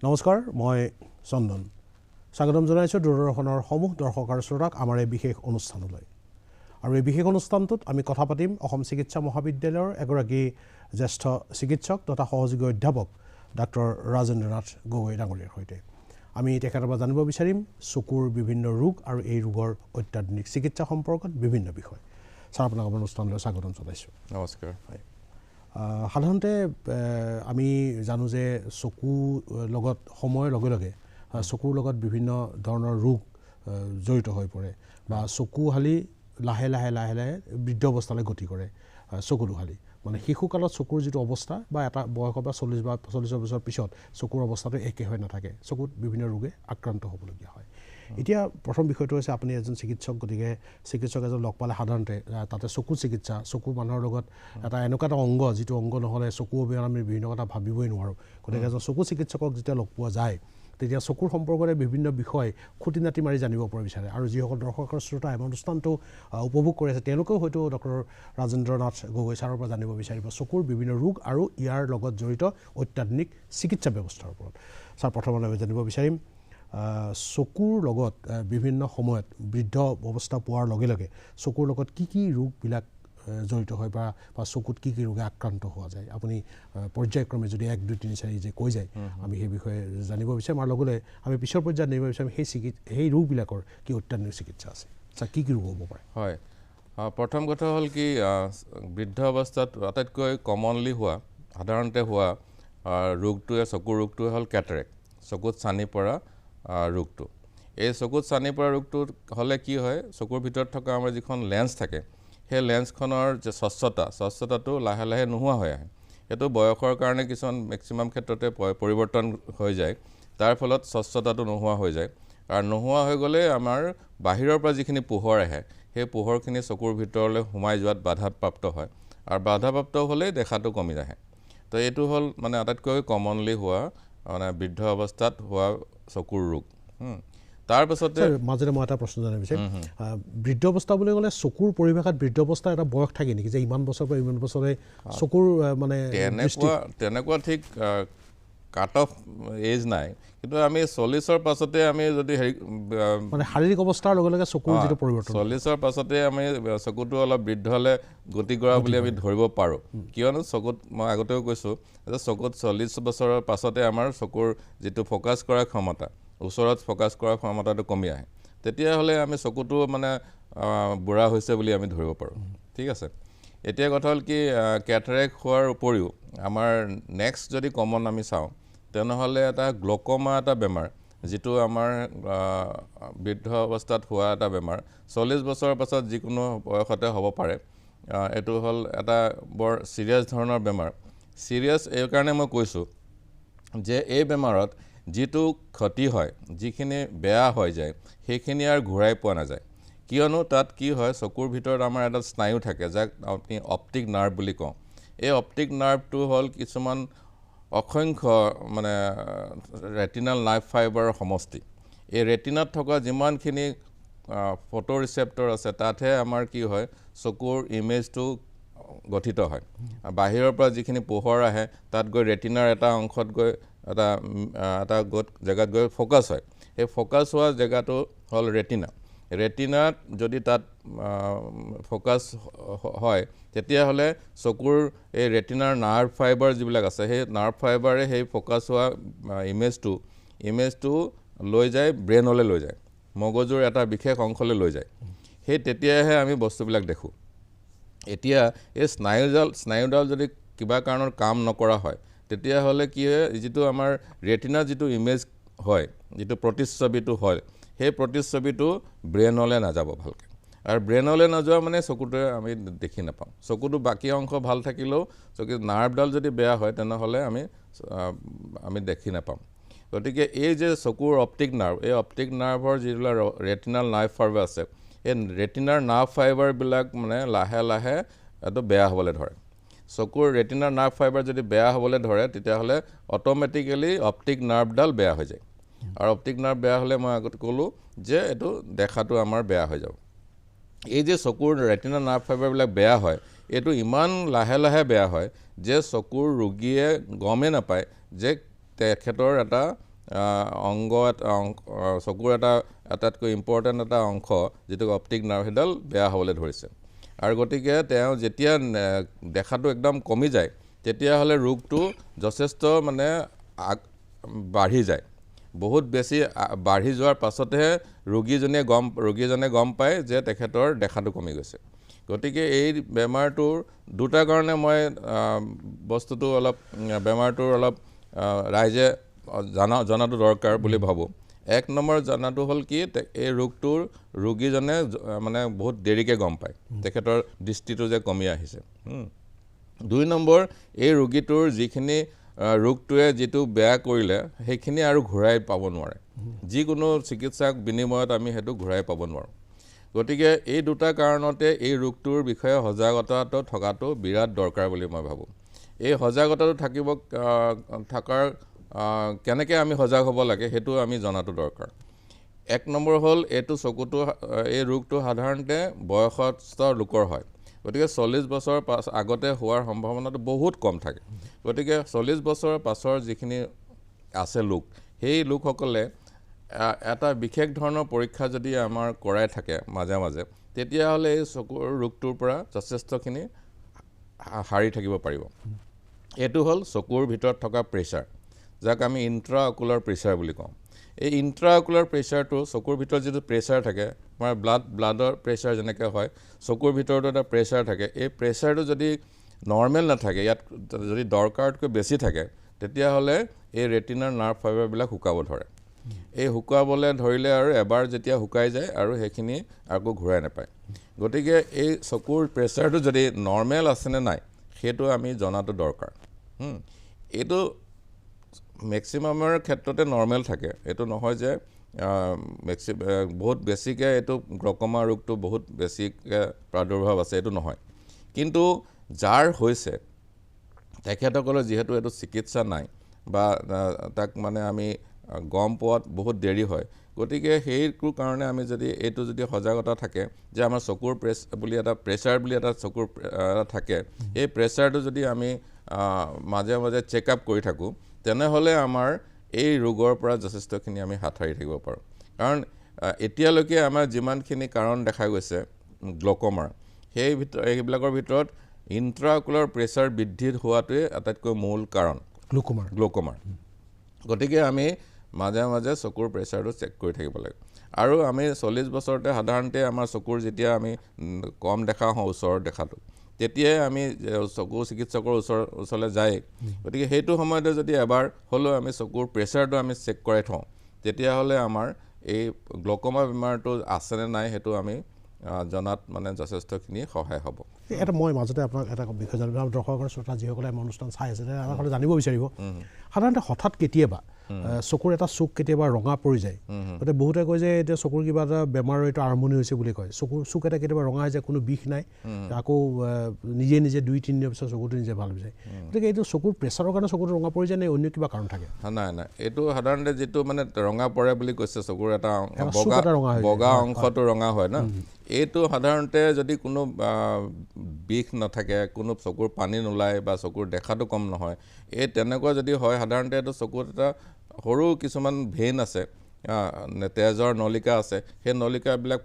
নমস্কাৰ, মই চন্দন। স্বাগতম জনাইছোঁ দূৰদৰ্শনৰ সমূহ দৰ্শক আৰু শ্ৰোতাক আমাৰ এই বিশেষ অনুষ্ঠানলৈ। আৰু এই বিশেষ অনুষ্ঠানটোত আমি কথা পাতিম অসম চিকিৎসা মহাবিদ্যালয়ৰ এগৰাকী জ্যেষ্ঠ চিকিৎসক তথা সহযোগী অধ্যাপক ডাক্তৰ ৰাজেন্দ্ৰ নাথ গগৈ ডাঙৰীয়াৰ সৈতে। আমি তেখেতৰ পৰা জানিব বিচাৰিম চকুৰ বিভিন্ন ৰোগ আৰু এই ৰোগৰ অত্যাধুনিক চিকিৎসা সম্পৰ্কত বিভিন্ন বিষয়। ছাৰ, আপোনাক আমাৰ অনুষ্ঠানলৈ স্বাগতম জনাইছোঁ। নমস্কাৰ। সাধাৰণতে আমি জানো যে চকু লগত সময়ৰ লগে লগে চকুৰ লগত বিভিন্ন ধৰণৰ ৰোগ জড়িত হৈ পৰে বা চকুহালি লাহে লাহে লাহে লাহে বৃদ্ধ অৱস্থালৈ গতি কৰে। চকুহালি মানে শিশুকালত চকুৰ যিটো অৱস্থা বা এটা বয়সৰ পৰা 40 বছৰ পিছত চকুৰ অৱস্থাটো একে হৈ নাথাকে, চকুত বিভিন্ন ৰোগে আক্ৰান্ত হ'বলগীয়া হয়। এতিয়া প্ৰথম বিষয়টো হৈছে আপুনি এজন চিকিৎসক, গতিকে চিকিৎসক এজন লগ পালে সাধাৰণতে তাতে চকু চিকিৎসা, চকু মানুহৰ লগত এটা এনেকুৱা এটা অংগ যিটো অংগ নহ'লে চকু অবিহনে আমি বিভিন্ন কথা ভাবিবই নোৱাৰোঁ। গতিকে এজন চকু চিকিৎসকক যেতিয়া লগ পোৱা যায় তেতিয়া চকুৰ সম্পৰ্কৰে বিভিন্ন বিষয় খুঁটি নাটি মাৰি জানিব পৰা বিচাৰে। আৰু যিসকল দৰ্শকৰ শ্ৰোতা আমাৰ অনুষ্ঠানটো উপভোগ কৰি আছে তেওঁলোকেও হয়তো ডক্টৰ ৰাজেন্দ্ৰ নাথ গগৈ ছাৰৰ পৰা জানিব বিচাৰিব চকুৰ বিভিন্ন ৰোগ আৰু ইয়াৰ লগত জড়িত অত্যাধুনিক চিকিৎসা ব্যৱস্থাৰ ওপৰত। ছাৰ, প্ৰথমতে আমি জানিব বিচাৰিম চকুৰ লগত বিভিন্ন সময়ত বৃদ্ধ অৱস্থা পোৱাৰ লগে লগে চকুৰ লগত কি ৰোগবিলাক জড়িত হয় বা চকুত কি ৰোগে আক্ৰান্ত হোৱা যায়, আপুনি পৰ্যায়ক্ৰমে যদি 1, 2, 3, 4 যে কৈ যায় আমি সেই বিষয়ে জানিব বিচাৰিম। আৰু লগতে আমি পিছৰ পৰ্যায়ত জানিব বিচাৰিম সেই ৰোগবিলাকৰ কি অত্যাধুনিক চিকিৎসা আছে, কি ৰোগ হ'ব পাৰে। হয়, প্ৰথম কথা হ'ল কি বৃদ্ধ অৱস্থাত আটাইতকৈ কমনলি হোৱা সাধাৰণতে হোৱা ৰোগটোৱে চকুৰ ৰোগটোৱে হ'ল কেটাৰেক্ট, চকুত চানি পৰা ৰোগটো। এই চকুত চানি পৰা ৰোগটো হ'লে কি হয়, চকুৰ ভিতৰত থকা আমাৰ যিখন লেন্স থাকে সেই লেন্সখনৰ যে স্বচ্ছতাটো লাহে লাহে নোহোৱা হৈ আহে। সেইটো বয়সৰ কাৰণে কিছুমান মেক্সিমাম ক্ষেত্ৰতে পৰিৱৰ্তন হৈ যায়, তাৰ ফলত স্বচ্ছতাটো নোহোৱা হৈ যায়। আৰু নোহোৱা হৈ গ'লে আমাৰ বাহিৰৰ পৰা যিখিনি পোহৰ আহে সেই পোহৰখিনি চকুৰ ভিতৰলৈ সোমাই যোৱাত বাধাপ্ৰাপ্ত হয়, আৰু বাধাপ্ৰাপ্ত হ'লেই দেখাটো কমি আহে। তো এইটো হ'ল মানে আটাইতকৈ কমনলি হোৱা মানে বৃদ্ধ অৱস্থাত হোৱা চকুৰ ৰোগ। তাৰপাছতে মাজতে মই এটা প্ৰশ্ন জানিব বিচাৰিম, বৃদ্ধ অৱস্থা বুলি ক'লে চকুৰ পৰিভাষাত বৃদ্ধ অৱস্থাৰ এটা বয়স থাকে নেকি, যে ইমান বছৰৰ পৰা ইমান বছৰে চকুৰ মানে তেনেকুৱা ঠিক কাট অফ এজ নাই, কিন্তু আমি 40ৰ পাছতে আমি যদি মানে শাৰীৰিক অৱস্থাৰ লগে লগে চকুৰ যিটো পৰিৱৰ্তন 40ৰ পাছতে আমি চকুটো অলপ বৃদ্ধ হ'লে গতি কৰা বুলি আমি ধৰিব পাৰোঁ। কিয়নো চকুত মই আগতেও কৈছোঁ যে চকুত 40 বছৰৰ পাছতে আমাৰ চকুৰ যিটো ফ'কাছ কৰাৰ ক্ষমতা, ওচৰত ফ'কাছ কৰাৰ ক্ষমতাটো কমি আহে, তেতিয়াহ'লে আমি চকুটো মানে বুঢ়া হৈছে বুলি আমি ধৰিব পাৰোঁ। ঠিক আছে। এতিয়া কথা হ'ল কি কেটাৰেক্ট হোৱাৰ উপৰিও আমাৰ নেক্সট যদি কমন আমি চাওঁ তেনেহ'লে এটা গ্ল'কমা এটা বেমাৰ, যিটো আমাৰ বৃদ্ধ অৱস্থাত হোৱা এটা বেমাৰ, 40 বছৰৰ পাছত যিকোনো বয়সতে হ'ব পাৰে। এইটো হ'ল এটা বৰ চিৰিয়াছ ধৰণৰ বেমাৰ। চিৰিয়াছ এই কাৰণে মই কৈছোঁ যে এই বেমাৰত যিটো ক্ষতি হয়, যিখিনি বেয়া হৈ যায় সেইখিনি আৰু ঘূৰাই পোৱা নাযায়। কিয়নো তাত কি হয়, চকুৰ ভিতৰত আমাৰ এটা স্নায়ু থাকে যাক আমি অপটিক নাৰ্ভ বুলি কওঁ। এই অপটিক নাৰ্ভটো হ'ল কিছুমান অসংখ্য মানে ৰেটিনাল নাৰ্ভ ফাইবাৰৰ সমষ্টি। এই ৰেটিনাত থকা যিমানখিনি ফটো ৰিচেপ্টৰ আছে তাতহে আমাৰ কি হয়, চকুৰ ইমেজটো গঠিত হয়। বাহিৰৰ পৰা যিখিনি পোহৰ আহে তাত গৈ ৰেটিনাৰ এটা অংশত গৈ এটা জেগাত গৈ ফ'কাছ হয়। সেই ফ'কাছ হোৱা জেগাটো হ'ল ৰেটিনা। ৰেটিনাত যদি তাত ফ'কাছ হয় তেতিয়াহ'লে চকুৰ এই ৰেটিনাৰ নাৰ্ভ ফাইবাৰ যিবিলাক আছে সেই নাৰ্ভ ফাইবাৰে সেই ফ'কাছ হোৱা ইমেজটো লৈ যায় ব্ৰেইনলৈ লৈ যায়, মগজুৰ এটা বিশেষ অংশলৈ লৈ যায়। সেই তেতিয়াহে আমি বস্তুবিলাক দেখোঁ। এতিয়া এই স্নায়ুডাল যদি কিবা কাৰণত কাম নকৰা হয় তেতিয়াহ'লে কি হয়, যিটো আমাৰ ৰেটিনাৰ যিটো ইমেজ হয়, যিটো প্ৰতিচ্ছবিটো হয়, সেই প্ৰতিচ্ছবিটো ব্ৰেইনলৈ নাযাব ভালকৈ। আৰু ব্ৰেইনলৈ নাযোৱা মানে চকুটোৱে আমি দেখি নাপাওঁ। চকুটো বাকী অংশ ভাল থাকিলেও চকুৰ নাৰ্ভডাল যদি বেয়া হয় তেনেহ'লে আমি দেখি নাপাওঁ। গতিকে এই যে চকুৰ অপটিক নাৰ্ভ, এই অপটিক নাৰ্ভৰ যিবিলাক ৰেটিনাল নাৰ্ভ ফাইবাৰ আছে, এই ৰেটিনাৰ নাৰ্ভ ফাইবাৰবিলাক মানে লাহে লাহে এইটো বেয়া হ'বলৈ ধৰে। চকুৰ ৰেটিনাৰ নাৰ্ভ ফাইবাৰ যদি বেয়া হ'বলৈ ধৰে তেতিয়াহ'লে অট'মেটিকেলি অপটিক নাৰ্ভডাল বেয়া হৈ যায়। আৰু অপটিক নাৰ্ভ বেয়া হ'লে মই আগতে ক'লোঁ যে এইটো দেখাটো আমাৰ বেয়া হৈ যাব। এই যে চকুৰ ৰেটিনাৰ নাৰ্ভ ফাইবাৰবিলাক বেয়া হয়, এইটো ইমান লাহে লাহে বেয়া হয় যে চকুৰ ৰোগীয়ে গমেই নাপায় যে তেখেতৰ এটা অংগ চকুৰ এটা আটাইতকৈ ইম্পৰ্টেণ্ট এটা অংশ যিটো অপটিক নাৰ্ভ সেইডাল বেয়া হ'বলৈ ধৰিছে আৰু গতিকে তেওঁ যেতিয়া দেখাটো একদম কমি যায় তেতিয়াহ'লে ৰোগটো যথেষ্ট মানে বাঢ়ি যায় বহুত বেছি বাঢ়ি যোৱাৰ পাছতহে ৰোগীজনে গম পায় যে তেখেতৰ দেখাটো কমি গৈছে গতিকে এই বেমাৰটোৰ দুটা কাৰণে মই বস্তুটো অলপ বেমাৰটোৰ অলপ ৰাইজে জনাটো দৰকাৰ বুলি ভাবোঁ এক নম্বৰ জনাটো হ'ল কি এই ৰোগীজনে মানে বহুত দেৰিকৈ গম পায় তেখেতৰ দৃষ্টিটো যে কমি আহিছে দুই নম্বৰ এই ৰোগীটোৰ যিখিনি ৰোগটোৱে যিটো বেয়া কৰিলে সেইখিনি আৰু ঘূৰাই পাব নোৱাৰে যিকোনো চিকিৎসাক বিনিময়ত আমি সেইটো ঘূৰাই পাব নোৱাৰোঁ গতিকে এই দুটা কাৰণতে এই ৰোগটোৰ বিষয়ে সজাগতাটো থকাটো বিৰাট দৰকাৰ বুলি মই ভাবোঁ এই সজাগতাটো থকাৰ কেনেকৈ আমি সজাগ হ'ব লাগে সেইটো আমি জনাটো দৰকাৰ এক নম্বৰ হ'ল এই ৰোগটো সাধাৰণতে বয়সস্থ লোকৰ হয় গতিকে 40 বছৰ আগতে হোৱাৰ সম্ভাৱনাটো বহুত কম থাকে গতিকে 40 বছৰৰ পাছৰ যিখিনি আছে লোক সেই লোকসকলে এটা বিশেষ ধৰণৰ পৰীক্ষা যদি আমাৰ কৰাই থাকে মাজে মাজে তেতিয়াহ'লে এই চকুৰ ৰোগটোৰ পৰা যথেষ্টখিনি হাৰি থাকিব পাৰিব এইটো হ'ল চকুৰ ভিতৰত থকা প্ৰেছাৰ যাক আমি ইন্ট্ৰা অকুলাৰ প্ৰেছাৰ বুলি কওঁ এই ইন্ট্ৰা অকুলাৰ প্ৰেছাৰটো চকুৰ ভিতৰত যিটো প্ৰেছাৰ থাকে আমাৰ ব্লাডৰ প্ৰেছাৰ যেনেকৈ হয় চকুৰ ভিতৰতো এটা প্ৰেছাৰ থাকে এই প্ৰেছাৰটো যদি নৰ্মেল নাথাকে ইয়াত যদি দৰকাৰতকৈ বেছি থাকে তেতিয়াহ'লে এই ৰেটিনাৰ নাৰ্ভ ফাইবাৰবিলাক শুকাব ধৰে এই শুকাবলৈ ধৰিলে আৰু এবাৰ যেতিয়া শুকাই যায় আৰু সেইখিনি আকৌ ঘূৰাই নাপায় গতিকে এই চকুৰ প্ৰেছাৰটো যদি নৰ্মেল আছেনে নাই সেইটো আমি জনাটো দৰকাৰ এইটো মেক্সিমামৰ ক্ষেত্ৰতে নৰ্মেল থাকে এইটো নহয় যে বহুত বেছিকৈ এইটো গ্লকমা ৰোগটো বহুত বেছিকৈ প্ৰাদুৰ্ভাৱ আছে এইটো নহয় কিন্তু যাৰ হৈছে তেখেতসকলৰ যিহেতু এইটো চিকিৎসা নাই বা তাক মানে আমি গম পোৱাত বহুত দেৰি হয় গতিকে সেইটো কাৰণে আমি যদি সজাগতা থাকে যে আমাৰ চকুৰ প্ৰেছাৰ বুলি এটা চকুৰ থাকে এই প্ৰেছাৰটো যদি আমি মাজে মাজে চেক আপ কৰি থাকোঁ তেনেহ'লে আমাৰ এই ৰোগৰ পৰা যথেষ্টখিনি আমি হাত সাৰি থাকিব পাৰোঁ কাৰণ এতিয়ালৈকে আমাৰ যিমানখিনি কাৰণ দেখা গৈছে গ্লকমাৰ সেইবিলাকৰ ভিতৰত ইন্ট্ৰাঅকুলাৰ প্ৰেছাৰ বৃদ্ধি হোৱাটোৱে আটাইতকৈ মূল কাৰণ গ্লকমাৰ গতিকে আমি মাজে মাজে চকুৰ প্ৰেছাৰটো চেক কৰি থাকিব লাগে আৰু আমি 40 বছৰতে সাধাৰণতে আমাৰ চকুৰ যেতিয়া আমি কম দেখা হওঁ ওচৰত দেখাটো তেতিয়াই আমি চকু চিকিৎসকৰ ওচৰলৈ যায় গতিকে সেইটো সময়তে যদি এবাৰ হ'লেও আমি চকুৰ প্ৰেছাৰটো আমি চেক কৰাই থওঁ তেতিয়াহ'লে আমাৰ এই গ্লকমা বেমাৰটো আছেনে নাই সেইটো আমি জনাত মানে যথেষ্টখিনি সহায় হ'ব এটা মই মাজতে আপোনাক এটা বিষয় জানিব দৰ্শকৰ শ্ৰোতা যিসকলে আমাৰ অনুষ্ঠান চাই আছে তেওঁলোকে জানিব বিচাৰিব সাধাৰণতে হঠাৎ কেতিয়াবা চকুৰ এটা চুক কেতিয়াবা ৰঙা পৰি যায় গতিকে বহুতে কয় যে এতিয়া চকুৰ কিবা এটা বেমাৰৰ এইটো আৰম্ভণি হৈছে বুলি কয় চকুৰ চুক এটা কেতিয়াবা ৰঙা হৈ যায় কোনো বিষ নাই আকৌ নিজে 2-3 দিনৰ পিছত চকুটো নিজে ভাল হৈ যায় গতিকে এইটো চকুৰ প্ৰেছাৰৰ কাৰণে চকুটো ৰঙা পৰি যায় নে অন্য কিবা কাৰণ থাকে নাই এইটো সাধাৰণতে যিটো মানে ৰঙা পৰে বুলি কৈছে চকুৰ এটা বগা অংশটো ৰঙা হয় না এইটো সাধাৰণতে যদি কোনো বিষ নাথাকে কোনো চকুৰ পানী নোলায় বা চকুৰ দেখাটো কম নহয় এই তেনেকুৱা যদি হয় সাধাৰণতে এইটো চকুত এটা সৰু কিছুমান ভেইন আছে তেজৰ নলিকা আছে সেই নলিকাবিলাক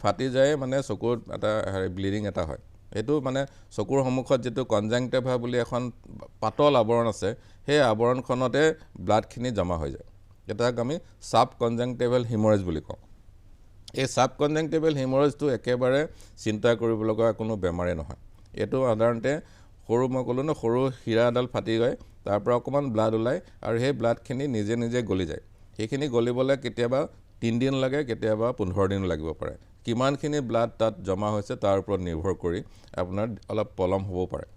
ফাটি যায় মানে চকুত এটা ব্লিডিং এটা হয় এইটো মানে চকুৰ সন্মুখত যিটো কনজাংটিভা বুলি এখন পাতল আৱৰণ আছে সেই আৱৰণখনতে ব্লাডখিনি জমা হৈ যায় এটাক আমি সাব কনজাংটিভেল হিমৰেজ বুলি কওঁ এই সাব কনজাংটিভেল হিমৰেজটো একেবাৰে চিন্তা কৰিবলগা কোনো বেমাৰে নহয় এইটো সাধাৰণতে মই ক'লোঁ ন সৰু হীৰা এডাল ফাটি গৈ তাৰ পৰা অকণমান ব্লাড ওলায় আৰু সেই ব্লাডখিনি নিজে গলি যায় সেইখিনি গলিবলৈ কেতিয়াবা 3 দিন লাগে কেতিয়াবা 15 দিন লাগিব পাৰে কিমানখিনি ব্লাড তাত জমা হৈছে তাৰ ওপৰত নিৰ্ভৰ কৰি আপোনাৰ অলপ পলম হ'ব পাৰে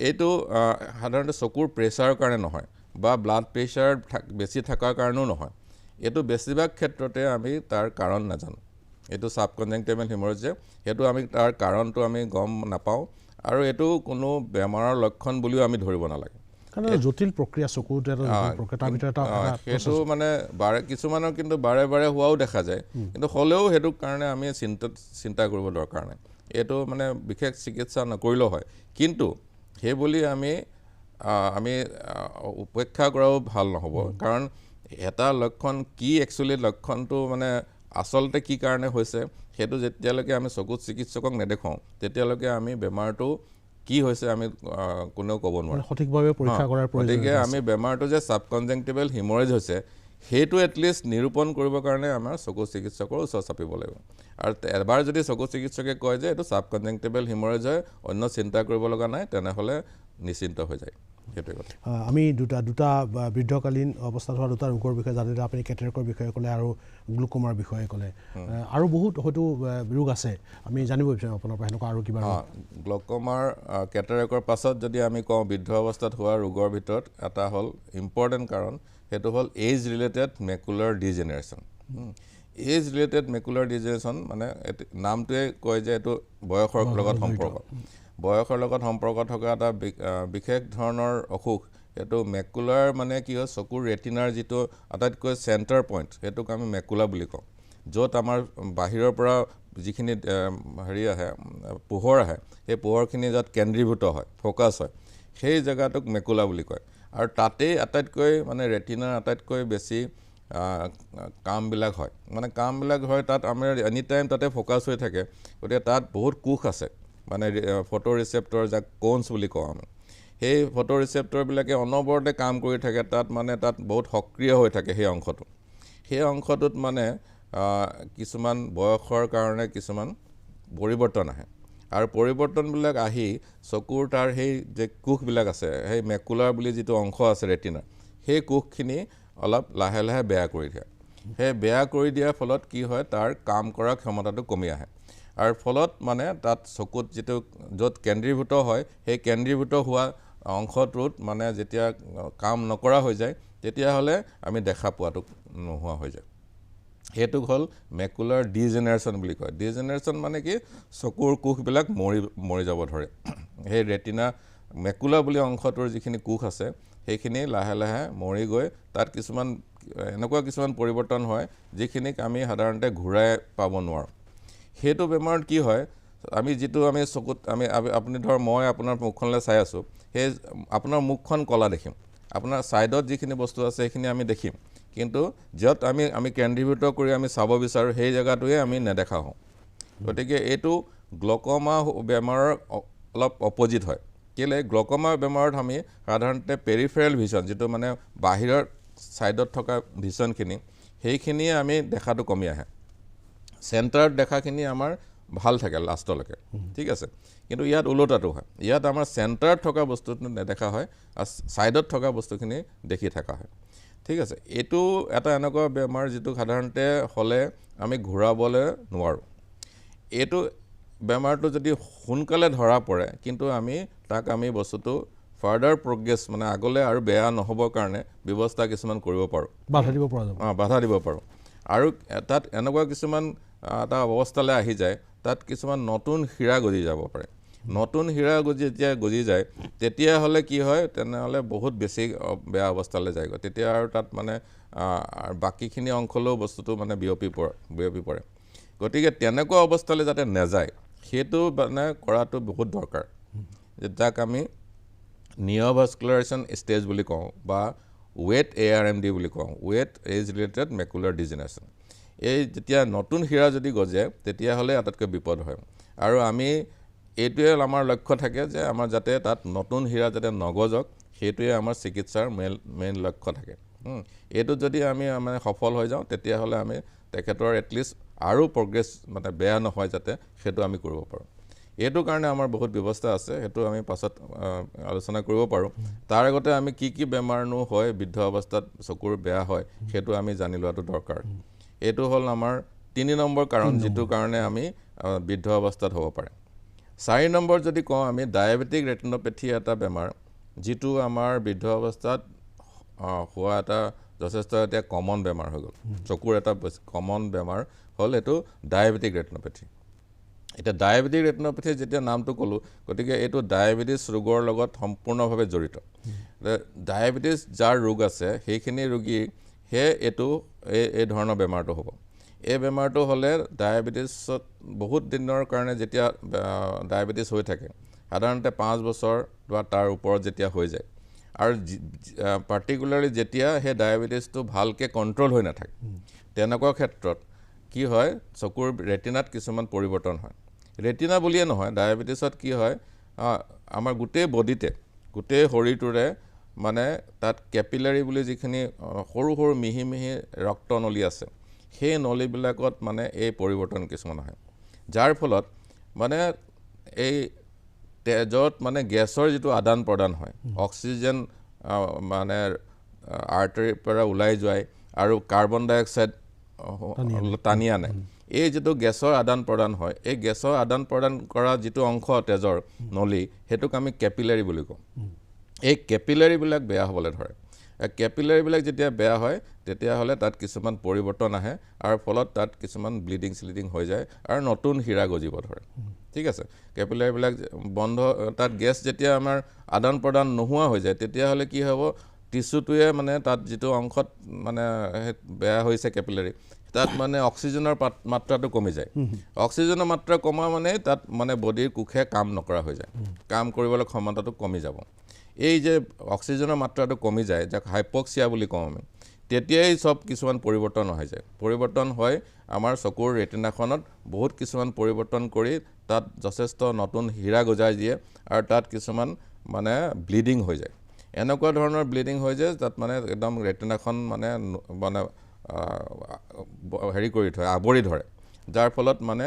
এইটো সাধাৰণতে চকুৰ প্ৰেছাৰৰ কাৰণে নহয় বা ব্লাড প্ৰেছাৰ বেছি থকাৰ কাৰণেও নহয় এইটো বেছিভাগ ক্ষেত্ৰতে আমি তাৰ কাৰণ নাজানো এইটো সাব কনজাংটিভেল হিমৰেজ যে সেইটো আমি তাৰ কাৰণটো আমি গম নাপাওঁ আৰু এইটো কোনো বেমাৰৰ লক্ষণ বুলিও আমি ধৰিব নালাগে কাৰণ জটিল প্ৰক্ৰিয়া চকুৰ প্ৰক্ৰিয়াৰ ভিতৰত সেইটো মানে কিছুমানৰ কিন্তু বাৰে হোৱাও দেখা যায় কিন্তু হ'লেও সেইটো কাৰণে আমি চিন্তা কৰিব দৰকাৰ নাই এইটো মানে বিশেষ চিকিৎসা নকৰিলেও হয় কিন্তু সেই বুলি আমি উপেক্ষা কৰাও ভাল নহ'ব কাৰণ এটা লক্ষণ কি একচুৱেলি লক্ষণটো মানে আচলতে কি কাৰণে হৈছে সেইটো যেতিয়ালৈকে আমি চকু চিকিৎসকক নেদেখাওঁ তেতিয়ালৈকে আমি বেমাৰটো কি হৈছে আমি কোনেও ক'ব নোৱাৰোঁ সঠিকভাৱে পৰীক্ষা কৰাৰ প্ৰয়োজন গতিকে আমি বেমাৰটো যে ছাবকনজেক্টিভেল হিমৰেজ হৈছে সেইটো এটলিষ্ট নিৰূপণ কৰিবৰ কাৰণে আমাৰ চকু চিকিৎসকৰ ওচৰত চাপিব লাগিব আৰু এবাৰ যদি চকু চিকিৎসকে কয় যে এইটো ছাবকনজেক্টিভেল হিমৰেজ হয় অন্য চিন্তা কৰিব লগা নাই তেনেহ'লে নিশ্চিন্ত হৈ যায় সেইটোৱে কথা আমি দুটা বৃদ্ধকালীন অৱস্থাত হোৱা দুটা ৰোগৰ বিষয়ে জানিলে আপুনি কেটেৰেকৰ বিষয়ে ক'লে আৰু গ্লুক'মাৰ বিষয়ে ক'লে আৰু বহুত হয়তো ৰোগ আছে আমি জানিব বিচাৰোঁ আপোনাৰ পৰা সেনেকুৱা আৰু কিবা গ্লুক'মাৰ কেটেৰেকৰ পাছত যদি আমি কওঁ বৃদ্ধ অৱস্থাত হোৱা ৰোগৰ ভিতৰত এটা হ'ল ইম্পৰ্টেণ্ট কাৰণ সেইটো হ'ল age related macular degeneration age related macular degeneration মানে নামটোৱে কয় যে এইটো বয়সৰ লগত সম্পৰ্ক বয়সৰ লগত সম্পৰ্ক থকা এটা বিশেষ ধৰণৰ অসুখ এইটো মেকুলাৰ মানে কি হয় চকুৰ ৰেটিনাৰ যিটো আটাইতকৈ চেণ্টাৰ পইণ্ট সেইটোক আমি মেকুলা বুলি কওঁ য'ত আমাৰ বাহিৰৰ পৰা যিখিনি হেৰি আহে পোহৰ আহে সেই পোহৰখিনি য'ত কেন্দ্ৰীভূত হয় ফ'কাছ হয় সেই জেগাটোক মেকুলা বুলি কয় আৰু তাতেই আটাইতকৈ মানে ৰেটিনাৰ আটাইতকৈ বেছি কামবিলাক হয় মানে কামবিলাক হয় তাত আমাৰ এনি টাইম তাতে ফ'কাছ হৈ থাকে গতিকে তাত বহুত কোষ আছে মানে ফটো ৰিচেপ্টৰ যাক কোনছ বুলি কওঁ আমি সেই ফটো ৰিচেপ্টৰবিলাকে অনবৰতে কাম কৰি থাকে তাত মানে তাত বহুত সক্ৰিয় হৈ থাকে সেই অংশটোত মানে কিছুমান বয়সৰ কাৰণে কিছুমান পৰিৱৰ্তন আহে আৰু পৰিৱৰ্তনবিলাক আহি চকুৰ তাৰ সেই যে কোষবিলাক আছে সেই মেকুলাৰ বুলি যিটো অংশ আছে ৰেটিনাৰ সেই কোষখিনি অলপ লাহে লাহে বেয়া কৰি দিয়ে সেই বেয়া কৰি দিয়াৰ ফলত কি হয় তাৰ কাম কৰা ক্ষমতাটো কমি আহে আৰু ফলত মানে তাত চকুত যিটো য'ত কেন্দ্ৰীভূত হয় সেই কেন্দ্ৰীভূত হোৱা অংশটোত মানে যেতিয়া কাম নকৰা হৈ যায় তেতিয়াহ'লে আমি দেখা পোৱাটো নোহোৱা হৈ যায় সেইটো হ'ল মেকুলাৰ ডিজেনেৰেশ্যন বুলি কয় ডিজেনেৰেশ্যন মানে কি চকুৰ কোষবিলাক মৰি যাব ধৰে সেই ৰেটিনা মেকুলা বুলি অংশটোৰ যিখিনি কোষ আছে সেইখিনি লাহে লাহে মৰি গৈ তাত এনেকুৱা কিছুমান পৰিৱৰ্তন হয় যিখিনিক আমি সাধাৰণতে ঘূৰাই পাব নোৱাৰোঁ সেইটো বেমাৰত কি হয় আমি চকুত আপুনি ধৰ মই আপোনাৰ মুখখনলৈ চাই আছোঁ সেই আপোনাৰ মুখখন কলা দেখিম আপোনাৰ ছাইডত যিখিনি বস্তু আছে সেইখিনি আমি দেখিম কিন্তু য'ত আমি কেন্দ্ৰীভূত কৰি আমি চাব বিচাৰোঁ সেই জেগাটোৱে আমি নেদেখা হওঁ গতিকে এইটো গ্লুক'মা বেমাৰৰ অলপ অপজিট হয় কেলৈ গ্লুক'মা বেমাৰত আমি সাধাৰণতে পেৰিফেৰেল ভিজন যিটো মানে বাহিৰৰ ছাইডত থকা ভিজনখিনি সেইখিনিয়ে আমি দেখাটো কমি আহে চেণ্টাৰত দেখাখিনি আমাৰ ভাল থাকে লাষ্টলৈকে ঠিক আছে কিন্তু ইয়াত ওলোটাটো হয় ইয়াত আমাৰ চেণ্টাৰত থকা বস্তুটো নেদেখা হয় আৰু ছাইডত থকা বস্তুখিনি দেখি থকা হয় ঠিক আছে এইটো এটা এনেকুৱা বেমাৰ যিটো সাধাৰণতে হ'লে আমি ঘূৰাবলৈ নোৱাৰোঁ এইটো বেমাৰটো যদি সোনকালে ধৰা পৰে কিন্তু আমি বস্তুটো ফাৰ্ডাৰ প্ৰগ্ৰেছ মানে আগলৈ আৰু বেয়া নহ'বৰ কাৰণে ব্যৱস্থা কিছুমান কৰিব পাৰোঁ বাধা দিব পাৰোঁ আৰু তাত এনেকুৱা কিছুমান এটা অৱস্থালৈ আহি যায় তাত কিছুমান নতুন হীৰা গজি যাব পাৰে নতুন হীৰা যেতিয়া গজি যায় তেতিয়াহ'লে কি হয় তেনেহ'লে বহুত বেছি বেয়া অৱস্থালৈ যায়গৈ তেতিয়া আৰু তাত মানে বাকীখিনি অংশলৈও বস্তুটো মানে বিয়পি পৰে গতিকে তেনেকুৱা অৱস্থালৈ যাতে নাযায় সেইটো মানে কৰাটো বহুত দৰকাৰ যাক আমি নিঅ'ভাস্কুলাৰেশ্যন ষ্টেজ বুলি কওঁ বা ৱেট ARMD বুলি কওঁ ৱেট এজ ৰিলেটেড মেকুলাৰ ডিজেনেৰেশ্যন এই যেতিয়া নতুন হীৰা যদি গজে তেতিয়াহ'লে আটাইতকৈ বিপদ হয় আৰু এইটোৱে আমাৰ লক্ষ্য থাকে যে আমাৰ যাতে তাত নতুন হীৰা যাতে নগজক সেইটোৱে আমাৰ চিকিৎসাৰ মেইন লক্ষ্য থাকে এইটোত যদি আমি মানে সফল হৈ যাওঁ তেতিয়াহ'লে আমি তেখেতৰ এটলিষ্ট আৰু প্ৰগ্ৰেছ মানে বেয়া নহয় যাতে সেইটো আমি কৰিব পাৰোঁ এইটো কাৰণে আমাৰ বহুত ব্যৱস্থা আছে সেইটো আমি পাছত আলোচনা কৰিব পাৰোঁ তাৰ আগতে আমি কি বেমাৰনো হয় বৃদ্ধ অৱস্থাত চকুৰ বেয়া হয় সেইটো আমি জানি লোৱাটো দৰকাৰ এইটো হ'ল আমাৰ 3 নম্বৰ কাৰণ যিটো কাৰণে আমি বৃদ্ধ অৱস্থাত হ'ব পাৰে 4 নম্বৰ যদি কওঁ আমি ডায়েবেটিক ৰেটিনোপেথি এটা বেমাৰ যিটো আমাৰ বৃদ্ধ অৱস্থাত হোৱা এটা যথেষ্ট এতিয়া কমন বেমাৰ হৈ গ'ল চকুৰ এটা কমন বেমাৰ হ'ল এইটো ডায়েবেটিক ৰেটিনোপেথি এতিয়া ডায়েবেটিক ৰেটিনোপেথি যেতিয়া নামটো ক'লোঁ গতিকে এইটো ডায়েবেটিছ ৰোগৰ লগত সম্পূৰ্ণভাৱে জড়িত ডায়েবেটিছ যাৰ ৰোগ আছে সেইখিনি ৰোগীহে এই ধৰণৰ বেমাৰটো হ'ব এই বেমাৰটো হ'লে ডায়েবেটিছত বহুত দিনৰ কাৰণে যেতিয়া ডায়েবেটিছ হৈ থাকে সাধাৰণতে 5 বছৰ বা তাৰ ওপৰত যেতিয়া হৈ যায় আৰু পাৰ্টিকুলাৰলি যেতিয়া সেই ডায়েবেটিছটো ভালকৈ কণ্ট্ৰল হৈ নাথাকে তেনেকুৱা ক্ষেত্ৰত কি হয় চকুৰ ৰেটিনাত কিছুমান পৰিৱৰ্তন হয় ৰেটিনা বুলিয়ে নহয় ডায়েবেটিছত কি হয় আমাৰ গোটেই বডিতে গোটেই শৰীৰটোৰে মানে তাত কেপিলাৰী বুলি যিখিনি সৰু সৰু মিহি মিহি ৰক্তনলী আছে সেই নলীবিলাকত মানে এই পৰিৱৰ্তন কিছুমান হয় যাৰ ফলত মানে এই তেজত মানে গেছৰ যিটো আদান প্ৰদান হয় অক্সিজেন মানে আৰ্টাৰীৰ পৰা ওলাই যায় আৰু কাৰ্বন ডাই অক্সাইড টানি আনে এই যিটো গেছৰ আদান প্ৰদান হয় এই গেছৰ আদান প্ৰদান কৰা যিটো অংশ তেজৰ নলী সেইটোক আমি কেপিলাৰী বুলি কওঁ এই কেপিলাৰীবিলাক বেয়া হ'বলৈ ধৰে কেপিলাৰীবিলাক যেতিয়া বেয়া হয় তেতিয়াহ'লে তাত কিছুমান পৰিৱৰ্তন আহে আৰু ফলত তাত কিছুমান ব্লিডিং স্লিডিং হৈ যায় আৰু নতুন হীৰা গজিব ধৰে ঠিক আছে কেপিলাৰীবিলাক বন্ধ তাত গেছ যেতিয়া আমাৰ আদান প্ৰদান নোহোৱা হৈ যায় তেতিয়াহ'লে কি হ'ব টিচুটোৱে মানে তাত যিটো অংশত মানে বেয়া হৈছে কেপিলাৰী তাত মানে অক্সিজেনৰ মাত্ৰাটো কমি যায় অক্সিজেনৰ মাত্ৰা কমা মানে তাত মানে বডিৰ কোষে কাম নকৰা হৈ যায় কাম কৰিবলৈ ক্ষমতাটো কমি যাব এই যে অক্সিজেনৰ মাত্ৰাটো কমি যায় যাক হাইপক্সিয়া বুলি কওঁ আমি তেতিয়াই সব কিছুমান পৰিৱৰ্তন হৈ যায় পৰিৱৰ্তন হয় আমাৰ চকুৰ ৰেটিনাখনত বহুত কিছুমান পৰিৱৰ্তন কৰি তাত যথেষ্ট নতুন হীৰা গজাই দিয়ে আৰু তাত কিছুমান মানে ব্লিডিং হৈ যায় এনেকুৱা ধৰণৰ ব্লিডিং হৈ যায় তাত মানে একদম ৰেটিনাখন মানে হেৰি কৰি থয় আৱৰি ধৰে যাৰ ফলত মানে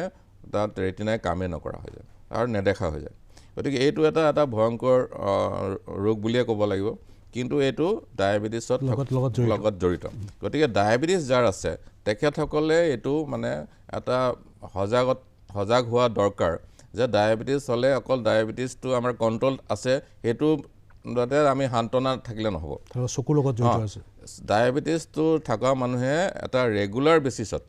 তাত ৰেটিনাই কামেই নকৰা হৈ যায় আৰু নেদেখা হৈ যায় গতিকে এইটো এটা ভয়ংকৰ ৰোগ বুলিয়ে ক'ব লাগিব কিন্তু এইটো ডায়েবেটিছত লগত জড়িত গতিকে ডায়েবেটিছ যাৰ আছে তেখেতসকলে এইটো মানে এটা সজাগ হোৱা দৰকাৰ যে ডায়েবেটিছ হ'লে অকল ডায়েবেটিছটো আমাৰ কণ্ট্ৰল আছে সেইটো আমি সান্তনা থাকিলে নহ'ব চকুৰ লগত জড়িত আছে ডায়েবেটিছটো থকা মানুহে এটা ৰেগুলাৰ বেচিছত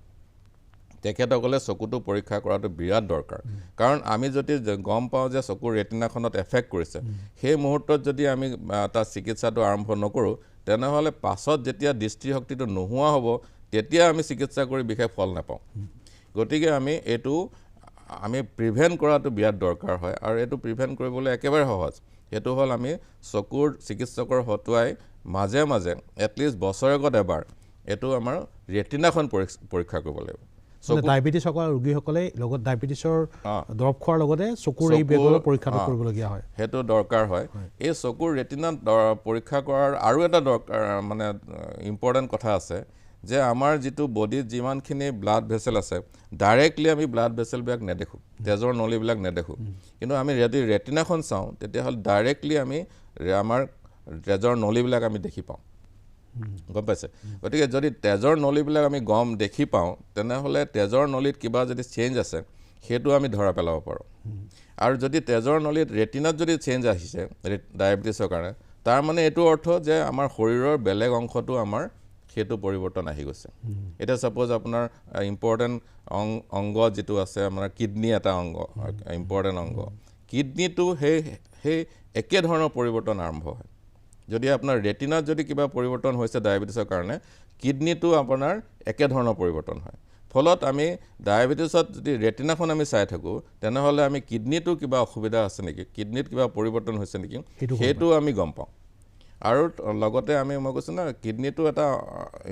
তেখেতসকলে চকুটো পৰীক্ষা কৰাটো বিৰাট দৰকাৰ কাৰণ আমি যদি গম পাওঁ যে চকুৰ ৰেটিনাখনত এফেক্ট কৰিছে সেই মুহূৰ্তত যদি আমি তাৰ চিকিৎসাটো আৰম্ভ নকৰোঁ তেনেহ'লে পাছত যেতিয়া দৃষ্টিশক্তিটো নোহোৱা হ'ব তেতিয়া আমি চিকিৎসা কৰি বিশেষ ফল নাপাওঁ গতিকে আমি প্ৰিভেণ্ট কৰাটো বিৰাট দৰকাৰ হয় আৰু এইটো প্ৰিভেণ্ট কৰিবলৈ একেবাৰে সহজ সেইটো হ'ল আমি চকুৰ চিকিৎসকৰ হতুৱাই মাজে মাজে এটলিষ্ট বছৰেকত এবাৰ এইটো আমাৰ ৰেটিনাখন পৰীক্ষা কৰিব লাগিব ডায়েবেটিছ থকা ৰোগীসকলে লগত ডায়েবেটিছৰ দৰৱ খোৱাৰ লগতে চকুৰ এই বেগৰ পৰীক্ষাটো কৰিবলগীয়া হয় সেইটো দৰকাৰ হয় এই চকুৰ ৰেটিনা পৰীক্ষা কৰাৰ আৰু এটা দৰকাৰ মানে ইম্পৰ্টেণ্ট কথা আছে যে আমাৰ যিটো বডিত যিমানখিনি ব্লাড ভেছেল আছে ডাইৰেক্টলি আমি ব্লাড ভেছেলবিলাক নেদেখোঁ তেজৰ নলীবিলাক নেদেখোঁ কিন্তু আমি যদি ৰেটিনাখন চাওঁ তেতিয়াহ'লে ডাইৰেক্টলি আমি আমাৰ তেজৰ নলীবিলাক আমি দেখি পাওঁ গম পাইছে গতিকে যদি তেজৰ নলীবিলাক আমি দেখি পাওঁ তেনেহ'লে তেজৰ নলীত কিবা যদি চেঞ্জ আছে সেইটো আমি ধৰা পেলাব পাৰোঁ আৰু যদি তেজৰ নলীত ৰেটিনাত যদি চেঞ্জ আহিছে ডায়েবেটিছৰ কাৰণে তাৰ মানে এইটো অৰ্থ যে আমাৰ শৰীৰৰ বেলেগ অংশটো আমাৰ সেইটো পৰিৱৰ্তন আহি গৈছে এতিয়া সাপোজ আপোনাৰ ইম্পৰ্টেণ্ট অংগ যিটো আছে আমাৰ কিডনি এটা অংগ ইম্পৰ্টেণ্ট অংগ কিডনিটো সেই একে ধৰণৰ পৰিৱৰ্তন আৰম্ভ হয় যদি আপোনাৰ ৰেটিনাত যদি কিবা পৰিৱৰ্তন হৈছে ডায়েবেটিছৰ কাৰণে কিডনিটো আপোনাৰ একে ধৰণৰ পৰিৱৰ্তন হয় ফলত আমি ডায়েবেটিছত যদি ৰেটিনাখন আমি চাই থাকোঁ তেনেহ'লে আমি কিডনিটো কিবা অসুবিধা আছে নেকি কিডনিত কিবা পৰিৱৰ্তন হৈছে নেকি সেইটো আমি গম পাওঁ আৰু লগতে মই কৈছোঁ না কিডনিটো এটা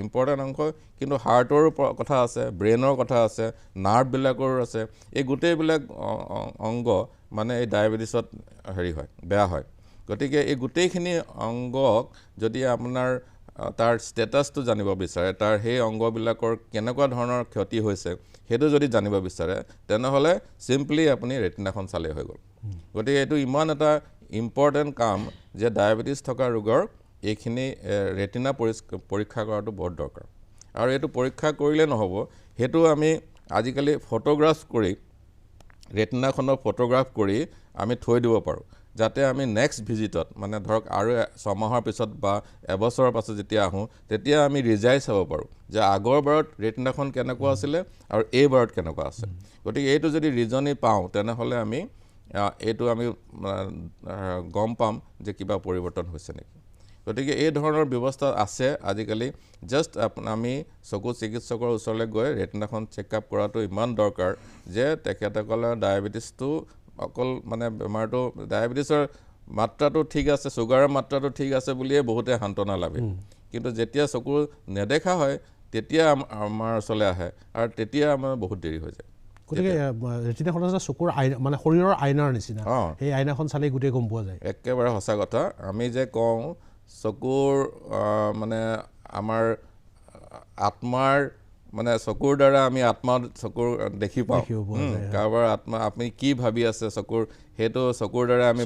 ইম্পৰ্টেণ্ট অংশ কিন্তু হাৰ্টৰো কথা আছে ব্ৰেইনৰ কথা আছে নাৰ্ভবিলাকৰ আছে এই গোটেইবিলাক অংগ মানে এই ডায়েবেটিছত বেয়া হয় গতিকে এই গোটেইখিনি অংগক যদি আপোনাৰ তাৰ ষ্টেটাছটো জানিব বিচাৰে তাৰ সেই অংগবিলাকৰ কেনেকুৱা ধৰণৰ ক্ষতি হৈছে সেইটো যদি জানিব বিচাৰে তেনেহ'লে চিম্পলি আপুনি ৰেটিনাখন চালেই হৈ গ'ল গতিকে এইটো ইমান এটা ইম্পৰ্টেণ্ট কাম যে ডায়েবেটিছ থকা ৰোগৰ এইখিনি ৰেটিনা পৰীক্ষা কৰাটো বহুত দৰকাৰ আৰু এইটো পৰীক্ষা কৰিলে নহ'ব সেইটো আমি আজিকালি ফটোগ্ৰাফ কৰি ৰেটিনাখনৰ ফটোগ্ৰাফ কৰি আমি থৈ দিব পাৰোঁ যাতে আমি নেক্সট ভিজিটত মানে ধৰক আৰু 6 মাহৰ পিছত বা এবছৰৰ পাছত যেতিয়া আহোঁ তেতিয়া আমি ৰিজাই চাব পাৰোঁ যে আগৰ বাৰত ৰেটিনাখন কেনেকুৱা আছিলে আৰু এই বাৰত কেনেকুৱা আছে গতিকে এইটো যদি ৰিজনি পাওঁ তেনেহ'লে আমি এইটো আমি গম পাম যে কিবা পৰিৱৰ্তন হৈছে নেকি গতিকে এই ধৰণৰ ব্যৱস্থা আছে আজিকালি জাষ্ট আমি চকু চিকিৎসকৰ ওচৰলৈ গৈ ৰেটিনাখন চেকআপ কৰাটো ইমান দৰকাৰ যে তেখেতসকলৰ ডায়েবেটিছটো অকল মানে বেমাৰটো ডায়েবেটিছৰ মাত্ৰাটো ঠিক আছে, ছুগাৰৰ মাত্ৰাটো ঠিক আছে বুলিয়ে বহুতে সান্তনা লাভে। কিন্তু যেতিয়া চকু নেদেখা হয় তেতিয়া আমাৰ ওচৰলৈ আহে আৰু তেতিয়া আমাৰ বহুত দেৰি হৈ যায়। গতিকে ৰেটিনাখন আছে চকুৰ আইনা, মানে শৰীৰৰ আইনাৰ নিচিনা। সেই আইনাখন চালেই গোটেই গম পোৱা যায়। একেবাৰে সঁচা কথা। আমি যে কওঁ চকুৰ মানে আমাৰ আত্মাৰ মানে চকুৰ দ্বাৰা আমি আত্মাৰ চকুৰ দেখি পাওঁ। কাৰোবাৰ আত্মা আপুনি কি ভাবি আছে চকুৰ, সেইটো চকুৰ দ্বাৰা আমি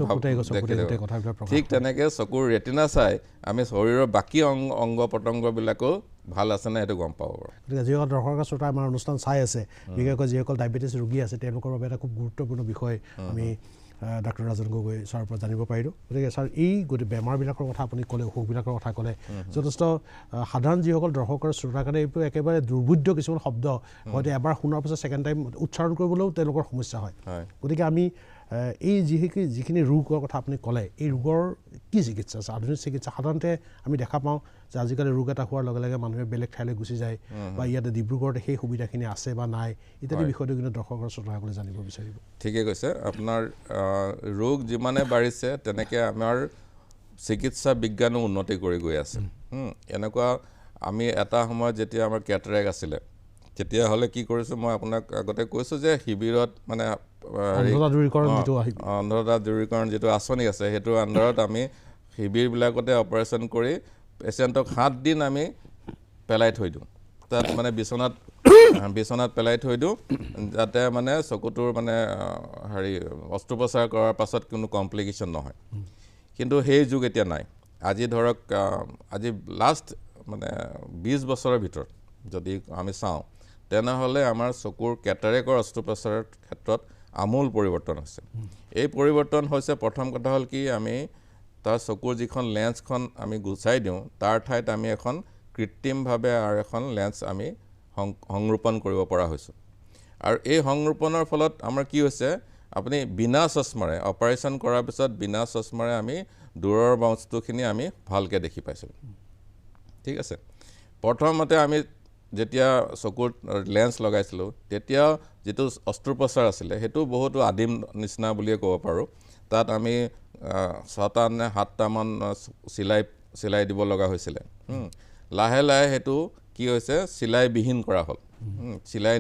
ঠিক তেনেকৈ চকুৰ ৰেটিনা চাই আমি শৰীৰৰ বাকী অংগ প্ৰত্যংগবিলাকো ভাল আছে নে সেইটো গম পাব পাৰোঁ। গতিকে যিসকল দৰ্শক শ্ৰোতা আমাৰ অনুষ্ঠান চাই আছে, বিশেষকৈ যিসকল ডায়েবেটিছ ৰোগী আছে, তেওঁলোকৰ বাবে এটা খুব গুৰুত্বপূৰ্ণ বিষয় আমি ডাক্তৰ ৰাজন গগৈ ছাৰৰ পৰা জানিব পাৰিলোঁ। গতিকে ছাৰ, এই বেমাৰবিলাকৰ কথা আপুনি ক'লে, অসুখবিলাকৰ কথা ক'লে, যথেষ্ট সাধাৰণ যিসকল দৰ্শকৰ শ্ৰোতাৰ কাৰণে এইবোৰ একেবাৰে দুৰ্বোধ্য কিছুমান শব্দ, হয়তো এবাৰ শুনাৰ পিছত ছেকেণ্ড টাইম উচ্চাৰণ কৰিবলৈও তেওঁলোকৰ সমস্যা হয়। গতিকে আমি এই যিখিনি ৰোগৰ কথা আপুনি ক'লে, এই ৰোগৰ কি চিকিৎসা আছে? আধুনিক চিকিৎসা সাধাৰণতে আমি দেখা পাওঁ যে আজিকালি ৰোগ এটা হোৱাৰ লগে লগে মানুহে বেলেগ ঠাইলৈ গুচি যায়, বা ইয়াতে ডিব্ৰুগড়তে সেই সুবিধাখিনি আছে বা নাই, ইত্যাদি বিষয়টো কিন্তু দৰ্শকৰ শ্ৰোতাসকলে জানিব বিচাৰিব। ঠিকে কৈছে। আপোনাৰ ৰোগ যিমানে বাঢ়িছে তেনেকৈ আমাৰ চিকিৎসা বিজ্ঞানো উন্নতি কৰি গৈ আছে। এনেকুৱা আমি এটা সময়ত যেতিয়া আমাৰ কেটাৰেক্ট আছিলে, তেতিয়াহ'লে কি কৰিছোঁ, মই আপোনাক আগতে কৈছোঁ যে শিবিৰত মানে অন্ধতা দূৰীকৰণ যিটো আঁচনি আছে, সেইটোৰ আণ্ডাৰত আমি শিবিৰবিলাকতে অপাৰেশ্যন কৰি পেচেণ্টক 7 দিন আমি পেলাই থৈ দিওঁ। তাত মানে বিচনাত পেলাই থৈ দিওঁ, যাতে মানে চকুটোৰ মানে অস্ত্ৰোপচাৰ কৰাৰ পাছত কোনো কমপ্লিকেশ্যন নহয়। কিন্তু সেই যুগ এতিয়া নাই। আজি ধৰক আজি লাষ্ট মানে 20 বছৰৰ ভিতৰত যদি আমি চাওঁ, তেনেহ'লে আমাৰ চকুৰ কেটাৰেক্টৰ অস্ত্ৰোপচাৰৰ ক্ষেত্ৰত আমূল পৰিৱৰ্তন হৈছে। এই পৰিৱৰ্তন হৈছে, প্ৰথম কথা হ'ল কি, আমি তাৰ চকুৰ যিখন লেন্সখন আমি গুচাই দিওঁ, তাৰ ঠাইত আমি এখন কৃত্ৰিমভাৱে আৰু এখন লেন্স আমি সংৰোপণ কৰিব পৰা হৈছোঁ। আৰু এই সংৰোপণৰ ফলত আমাৰ কি হৈছে, আপুনি বিনা চশমাৰে অপাৰেশ্যন কৰাৰ পিছত বিনা চশমাৰে আমি দূৰৰ বস্তুখিনি আমি ভালকৈ দেখি পাইছোঁ। ঠিক আছে। প্ৰথমতে আমি যেতিয়া চকুত লেন্স লগাইছিলোঁ, তেতিয়া যিটো অস্ত্ৰোপচাৰ আছিলে সেইটো বহুতো আদিম নিচিনা বুলিয়ে ক'ব পাৰোঁ। তাত আমি 6টা নে 7টামান চিলাই দিব লগা হৈছিলে। লাহে লাহে সেইটো কি হৈছে, চিলাইবিহীন কৰা হ'ল। চিলাই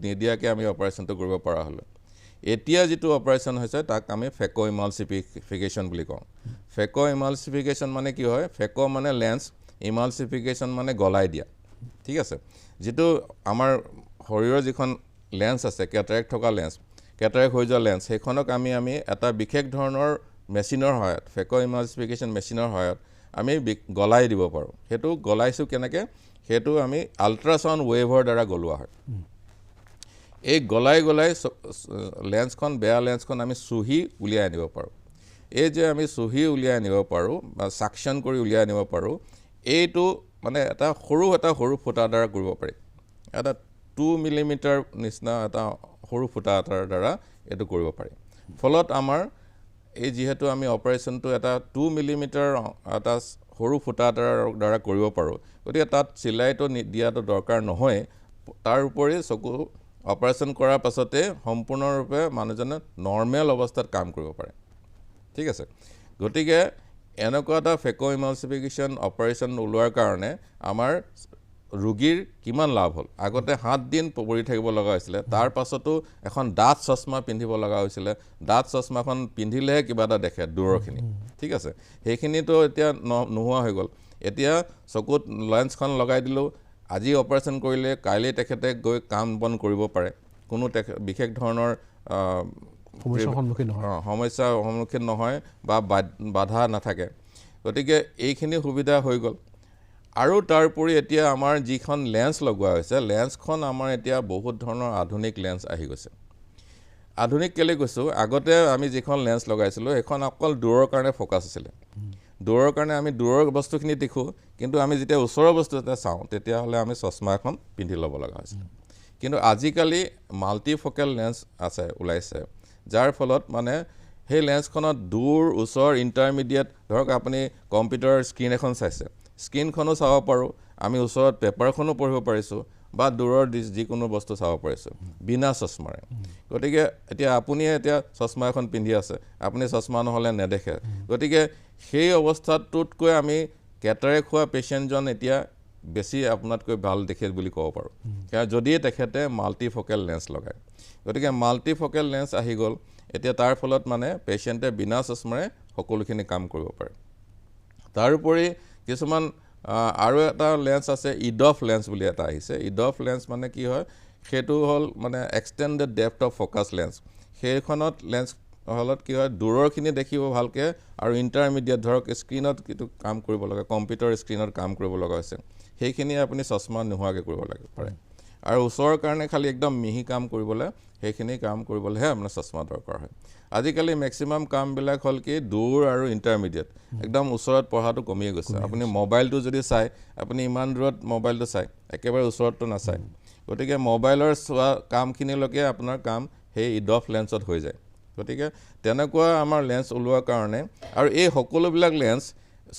নিদিয়াকৈ আমি অপাৰেশ্যনটো কৰিব পৰা হ'লোঁ। এতিয়া যিটো অপাৰেশ্যন হৈছে তাক আমি ফেক' ইমালচিফিকেশ্যন বুলি কওঁ। ফেক' ইমালচিফিকেশ্যন মানে কি হয়, ফেক' মানে লেন্স, ইমালচিফিকেশ্যন মানে গলাই দিয়া। ঠিক আছে। যিটো আমাৰ শৰীৰৰ যিখন লেন্স আছে, কেটাৰেক্ট থকা লেন্স, কেটাৰেক্ট হৈ যোৱা লেন্স, সেইখনক আমি এটা বিশেষ ধৰণৰ মেচিনৰ সহায়ত, ফেক' ইমালচিফিকেশ্যন মেচিনৰ সহায়ত আমি গলাই দিব পাৰোঁ। সেইটো গলাইছোঁ কেনেকৈ, সেইটো আমি আল্ট্ৰাছাউণ্ড ৱেভৰ দ্বাৰা গলোৱা হয়। এই গলাই লেন্সখন, বেয়া লেন্সখন আমি চুহি উলিয়াই আনিব পাৰোঁ। এই যে আমি চুহি উলিয়াই আনিব পাৰোঁ বা চাকশ্যন কৰি উলিয়াই আনিব পাৰোঁ, এইটো মানে এটা সৰু ফুটাৰ দ্বাৰা কৰিব পাৰি। এটা 2 মিলিমিটাৰ নিচিনা এটা সৰু ফুটা এটাৰ দ্বাৰা এইটো কৰিব পাৰি। ফলত আমাৰ এই যিহেতু আমি অপাৰেশ্যনটো এটা 2 মিলিমিটাৰ এটা সৰু ফুটা এটাৰ দ্বাৰা কৰিব পাৰোঁ, গতিকে তাত চিলাইটো দিয়াটো দৰকাৰ নহয়। তাৰ উপৰি চকু অপাৰেশ্যন কৰাৰ পাছতে সম্পূৰ্ণৰূপে মানুহজনে নৰ্মেল অৱস্থাত কাম কৰিব পাৰে। ঠিক আছে। গতিকে এনেকুৱা এটা ফেক' ইমালচিফিকেশ্যন অপাৰেশ্যন ওলোৱাৰ কাৰণে আমাৰ ৰোগীৰ কিমান লাভ হ'ল। আগতে 7 দিন পৰি থাকিব লগা হৈছিলে, তাৰ পাছতো এখন ডাঠ চশমা পিন্ধিব লগা হৈছিলে। ডাঠ চশমাখন পিন্ধিলেহে কিবা এটা দেখে দূৰৰখিনি। ঠিক আছে। সেইখিনিতো এতিয়া নোহোৱা হৈ গ'ল। এতিয়া চকুত লেন্সখন লগাই দিলেও আজি অপাৰেশ্যন কৰিলে কাইলৈ তেখেতে গৈ কাম বন কৰিব পাৰে, কোনো বিশেষ ধৰণৰ সমস্যাৰ সন্মুখীন নহয় বা বাধা নাথাকে। গতিকে এইখিনি সুবিধা হৈ গ'ল। আৰু তাৰোপৰি এতিয়া আমাৰ যিখন লেন্স লগোৱা হৈছে, লেন্সখন আমাৰ এতিয়া বহুত ধৰণৰ আধুনিক লেন্স আহি গৈছে। আধুনিক কেলৈ কৈছোঁ, আগতে আমি যিখন লেন্স লগাইছিলোঁ সেইখন অকল দূৰৰ কাৰণে ফ'কাছ আছিলে। দূৰৰ কাৰণে আমি দূৰৰ বস্তুখিনি দেখোঁ, কিন্তু আমি যেতিয়া ওচৰৰ বস্তু এটা চাওঁ তেতিয়াহ'লে আমি চশমা এখন পিন্ধি ল'ব লগা হৈছিলে। কিন্তু আজিকালি মাল্টিফ'কেল লেন্স ওলাইছে, যাৰ ফলত মানে সেই লেন্সখনত দূৰ ওচৰ ইণ্টাৰমিডিয়েট, ধৰক আপুনি কম্পিউটাৰৰ স্ক্ৰীণ এখন চাইছে, স্ক্ৰীণখনো চাব পাৰোঁ, আমি ওচৰত পেপাৰখনো পঢ়িব পাৰিছোঁ, বা দূৰৰ যিকোনো বস্তু চাব পাৰিছোঁ বিনা চশমাৰে গতিকে এতিয়া আপুনি এতিয়া চশমা এখন পিন্ধি আছে আপুনি চশমা নহ'লে নেদেখে গতিকে সেই অৱস্থাটোতকৈ আমি কেটাৰেক্ট হোৱা পেচেণ্টজন এতিয়া বেছি আপোনাতকৈ ভাল দেখে বুলি ক'ব পাৰোঁ যদি তেখেতে মাল্টিফকেল লেন্স লগায় গতিকে মাল্টিফকেল লেন্স আহি গ'ল এতিয়া তাৰ ফলত মানে পেচেণ্টে বিনা চশমাৰে সকলোখিনি কাম কৰিব পাৰে তাৰোপৰি কিছুমান আৰু এটা লেন্স আছে ইডফ লেন্স বুলি এটা আহিছে ইডফ লেন্স মানে কি হয় সেইটো হ'ল মানে extended depth of focus lens সেইখনত লেন্স হলত কি হয় দূৰৰখিনি দেখিব ভালকৈ আৰু ইণ্টাৰমিডিয়েট ধৰক স্ক্ৰীণত কিটো কাম কৰিব লগা কম্পিউটাৰ স্ক্ৰীণত কাম কৰিব লগা হৈছে সেইখিনি আপুনি চশমা নোহোৱাকৈ কৰিব লাগে পাৰে আৰু ওচৰৰ কাৰণে খালি একদম মিহি কাম কৰিবলৈ সেইখিনি কাম কৰিবলৈহে আপোনাৰ চশমা দৰকাৰ হয় আজিকালি মেক্সিমাম কামবিলাক হ'ল কি দূৰ আৰু ইণ্টাৰমিডিয়েট একদম ওচৰত পঢ়াটো কমিয়ে গৈছে আপুনি মোবাইলটো যদি চাই আপুনি ইমান দূৰত মোবাইলটো চাই একেবাৰে ওচৰতটো নাচায় গতিকে মোবাইলৰ চোৱা কামখিনিলৈকে আপোনাৰ কাম সেই ইডফ লেন্সত হৈ যায় গতিকে তেনেকুৱা আমাৰ লেন্স ওলোৱাৰ কাৰণে আৰু এই সকলোবিলাক লেন্স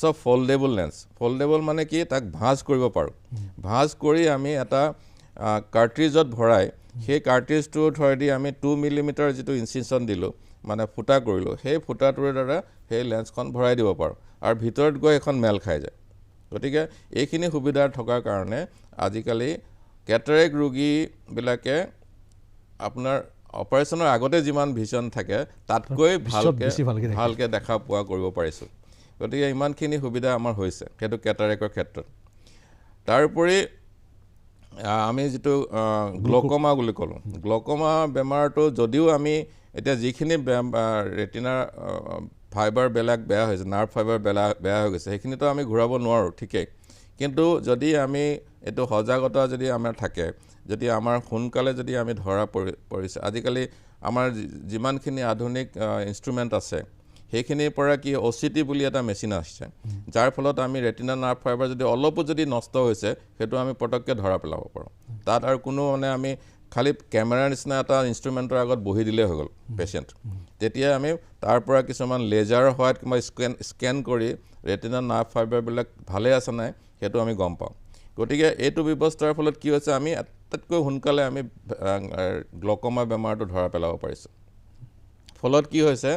চব ফল্ডেবল লেন্স ফল্ডেবল মানে কি তাক ভাঁজ কৰিব পাৰোঁ ভাঁজ কৰি আমি এটা কাৰ্ট্ৰিজত ভৰাই সেই কাৰ্ট্ৰিজটোৰ থ্ৰুৱেদি আমি 2 মিলিমিটাৰ যিটো ইনচিশ্যন দিলোঁ মানে ফুটা কৰিলোঁ সেই ফুটাটোৰ দ্বাৰা সেই লেন্সখন ভৰাই দিব পাৰোঁ আৰু ভিতৰত গৈ এখন মেল খাই যায় গতিকে এইখিনি সুবিধা থকাৰ কাৰণে আজিকালি কেটাৰেক্ট ৰোগীবিলাকে আপোনাৰ অপাৰেশ্যনৰ আগতে যিমান ভিজন থাকে তাতকৈ ভালকৈ দেখা পোৱা কৰিব পাৰিছোঁ গতিকে ইমানখিনি সুবিধা আমাৰ হৈছে সেইটো কেটাৰেক্টৰ ক্ষেত্ৰত তাৰোপৰি আমি যিটো গ্লকমা বুলি ক'লোঁ গ্লকমা বেমাৰটো যদিও আমি এতিয়া যিখিনি ৰেটিনাৰ ফাইবাৰবিলাক বেয়া হৈছে নাৰ্ভ ফাইবাৰ বেয়া হৈ গৈছে সেইখিনিতো আমি ঘূৰাব নোৱাৰোঁ ঠিকেই কিন্তু যদি আমি এইটো সজাগতা যদি আমাৰ থাকে যদি আমাৰ সোনকালে যদি আমি ধৰা পৰিছে আজিকালি আমাৰ যিমানখিনি আধুনিক ইনষ্ট্ৰুমেণ্ট আছে সেইখিনিৰ পৰা কি OCT বুলি এটা মেচিন আসছে যাৰ ফলত আমি ৰেটিনা নাৰ্ভ ফাইবাৰ যদি অলপো যদি নষ্ট হৈছে সেইটো আমি পটককৈ ধৰা পেলাব পাৰোঁ তাত আৰু কোনো মানে আমি খালি কেমেৰাৰ নিচিনা এটা ইনষ্ট্ৰুমেণ্টৰ আগত বহি দিলেই হৈ গ'ল পেচেণ্ট তেতিয়া আমি তাৰ পৰা কিছুমান লেজাৰ হোৱাত কিবা স্কেন কৰি ৰেটিনা নাৰ্ভ ফাইবাৰবিলাক ভালে আছে নাই সেইটো আমি গম পাওঁ গতিকে এইটো ব্যৱস্থাৰ ফলত কি হৈছে আমি আটাইতকৈ সোনকালে আমি গ্লকমা বেমাৰটো ধৰা পেলাব পাৰিছোঁ ফলত কি হৈছে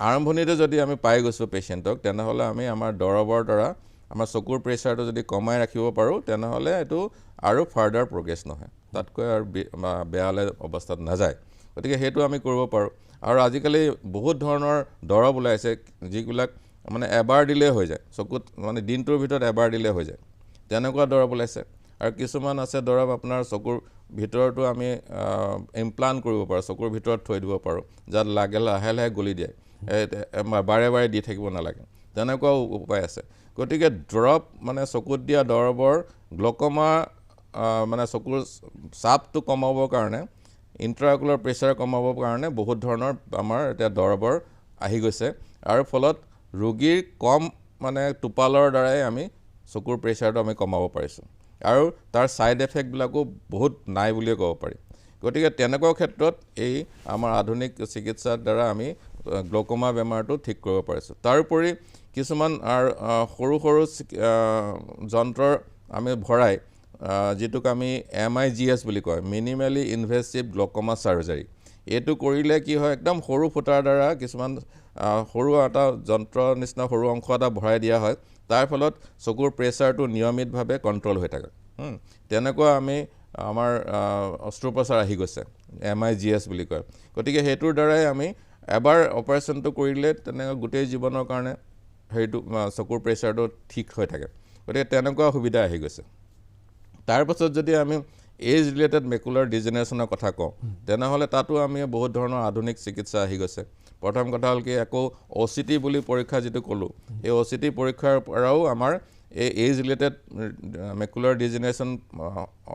আৰম্ভণিতে যদি আমি পাই গৈছোঁ পেচেণ্টক তেনেহ'লে আমি আমাৰ দৰৱৰ দ্বাৰা আমাৰ চকুৰ প্ৰেছাৰটো যদি কমাই ৰাখিব পাৰোঁ তেনেহ'লে এইটো আৰু ফাৰ্ডাৰ প্ৰগ্ৰেছ নহয় তাতকৈ আৰু বেয়ালৈ অৱস্থাত নাযায় গতিকে সেইটো আমি কৰিব পাৰোঁ আৰু আজিকালি বহুত ধৰণৰ দৰৱ ওলাইছে যিবিলাক মানে এবাৰ দিলে হৈ যায় চকুত মানে দিনটোৰ ভিতৰত এবাৰ দিলে হৈ যায় তেনেকুৱা দৰৱ ওলাইছে আৰু কিছুমান আছে দৰৱ আপোনাৰ চকুৰ ভিতৰতো আমি ইমপ্লাণ্ট কৰিব পাৰোঁ চকুৰ ভিতৰত থৈ দিব পাৰোঁ যাত লাহে লাহে গলি দিয়ে বাৰে বাৰে দি থাকিব নালাগে তেনেকুৱাও উপায় আছে গতিকে দৰৱ মানে চকুত দিয়া দৰৱৰ গ্লকমা মানে চকুৰ চাপটো কমাবৰ কাৰণে ইণ্ট্ৰাঅকুলাৰ প্ৰেছাৰ কমাবৰ কাৰণে বহুত ধৰণৰ আমাৰ এতিয়া দৰৱৰ আহি গৈছে আৰু ফলত ৰোগীৰ কম মানে টোপালৰ দ্বাৰাই আমি চকুৰ প্ৰেছাৰটো আমি কমাব পাৰিছোঁ আৰু তাৰ ছাইড এফেক্টবিলাকো বহুত নাই বুলিয়ে ক'ব পাৰি গতিকে তেনেকুৱা ক্ষেত্ৰত এই আমাৰ আধুনিক চিকিৎসাৰ দ্বাৰা আমি গ্লকমা বেমাৰটো ঠিক কৰিব পাৰিছোঁ তাৰোপৰি কিছুমান সৰু সৰু যন্ত্ৰৰ আমি ভৰাই যিটোক আমি MIGS বুলি কয় মিনিমেলি ইনভেচিভ গ্লকমা চাৰ্জাৰী এইটো কৰিলে কি হয় একদম সৰু ফুটাৰ দ্বাৰা কিছুমান সৰু এটা যন্ত্ৰৰ নিচিনা সৰু অংশ এটা ভৰাই দিয়া হয় তাৰ ফলত চকুৰ প্ৰেছাৰটো নিয়মিতভাৱে কণ্ট্ৰল হৈ থাকে তেনেকুৱা আমি আমাৰ অস্ত্ৰোপচাৰ আহি গৈছে MIGS বুলি কয় গতিকে সেইটোৰ দ্বাৰাই আমি এবাৰ অপাৰেশ্যনটো কৰিলে তেনেকৈ গোটেই জীৱনৰ কাৰণে সেইটো চকুৰ প্ৰেছাৰটো ঠিক হৈ থাকে গতিকে তেনেকুৱা সুবিধা আহি গৈছে তাৰপাছত যদি আমি এজ ৰিলেটেড মেকুলাৰ ডিজেনেৰেশ্যনৰ কথা কওঁ তেনেহ'লে তাতো আমি বহুত ধৰণৰ আধুনিক চিকিৎসা আহি গৈছে প্ৰথম কথা হ'ল কি আকৌ OCT বুলি পৰীক্ষা যিটো ক'লোঁ এই OCT পৰীক্ষাৰ পৰাও আমাৰ এই এজ ৰিলেটেড মেকুলাৰ ডিজেনেৰেশ্যন